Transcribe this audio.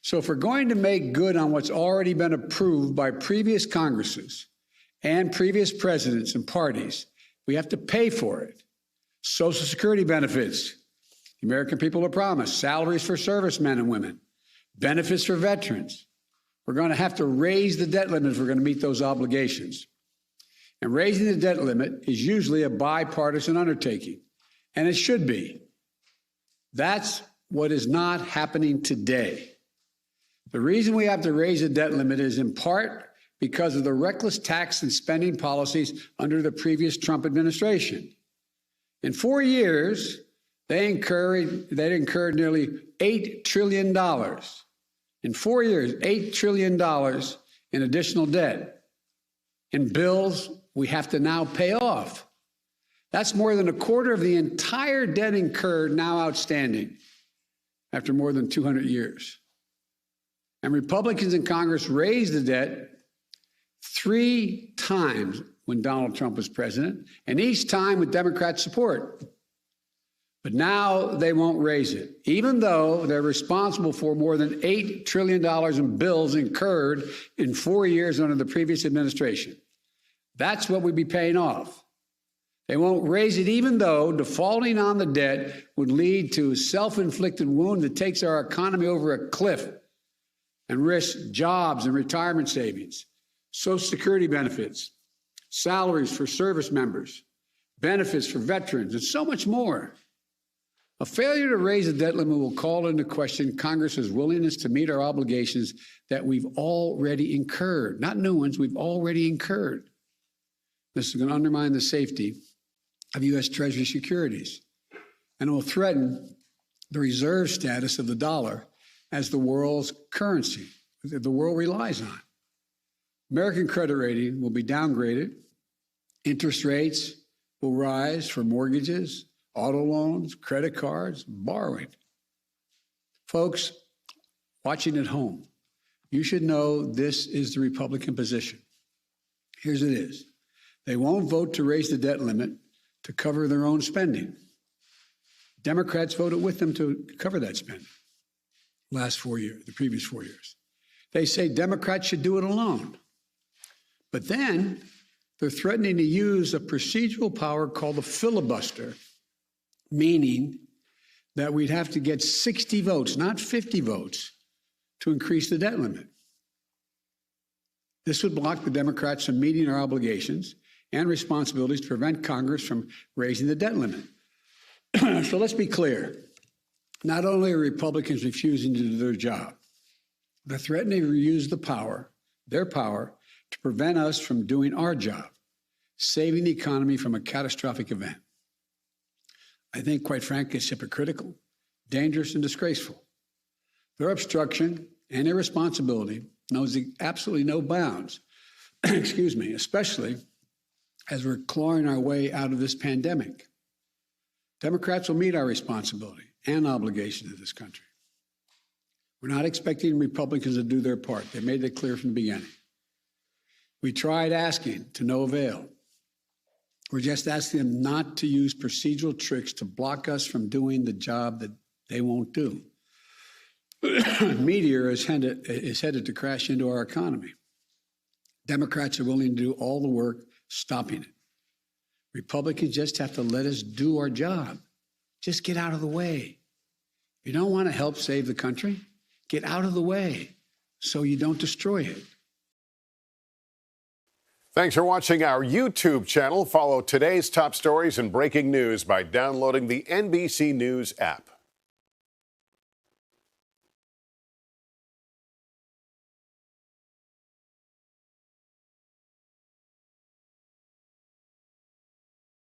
So if we're going to make good on what's already been approved by previous Congresses and previous presidents and parties, we have to pay for it. Social Security benefits, the American people are promised, salaries for servicemen and women, benefits for veterans. We're going to have to raise the debt limit if we're going to meet those obligations. And raising the debt limit is usually a bipartisan undertaking, and it should be. That's what is not happening today. The reason we have to raise the debt limit is in part because of the reckless tax and spending policies under the previous Trump administration. In 4 years, they incurred nearly $8 trillion. In 4 years, $8 trillion in additional debt, in bills we have to now pay off. That's more than a quarter of the entire debt incurred now outstanding after more than 200 years. And Republicans in Congress raised the debt 3 times when Donald Trump was president, and each time with Democrat support. But now they won't raise it, even though they're responsible for more than $8 trillion in bills incurred in 4 years under the previous administration. That's what we'd be paying off. They won't raise it, even though defaulting on the debt would lead to a self-inflicted wound that takes our economy over a cliff and risks jobs and retirement savings, Social Security benefits, salaries for service members, benefits for veterans, and so much more. A failure to raise the debt limit will call into question Congress's willingness to meet our obligations that we've already incurred, not new ones, we've already incurred. This is going to undermine the safety of U.S. Treasury securities, and it will threaten the reserve status of the dollar as the world's currency that the world relies on. American credit rating will be downgraded. Interest rates will rise for mortgages, auto loans, credit cards, borrowing. Folks watching at home, you should know this is the Republican position. Here's it is. They won't vote to raise the debt limit to cover their own spending. Democrats voted with them to cover that spending the previous 4 years. They say Democrats should do it alone. But then they're threatening to use a procedural power called the filibuster, meaning that we'd have to get 60 votes, not 50 votes, to increase the debt limit. This would block the Democrats from meeting our obligations and responsibilities to prevent Congress from raising the debt limit. So let's be clear. Not only are Republicans refusing to do their job, they're threatening to use their power, to prevent us from doing our job, saving the economy from a catastrophic event. I think, quite frankly, it's hypocritical, dangerous, and disgraceful. Their obstruction and irresponsibility knows absolutely no bounds, especially as we're clawing our way out of this pandemic. Democrats will meet our responsibility and obligation to this country. We're not expecting Republicans to do their part. They made it clear from the beginning. We tried asking to no avail. We're just asking them not to use procedural tricks to block us from doing the job that they won't do. Meteor is headed to crash into our economy. Democrats are willing to do all the work stopping it. Republicans just have to let us do our job. Just get out of the way. If you don't want to help save the country, get out of the way so you don't destroy it. Thanks for watching our YouTube channel. Follow today's top stories and breaking news by downloading the NBC News app.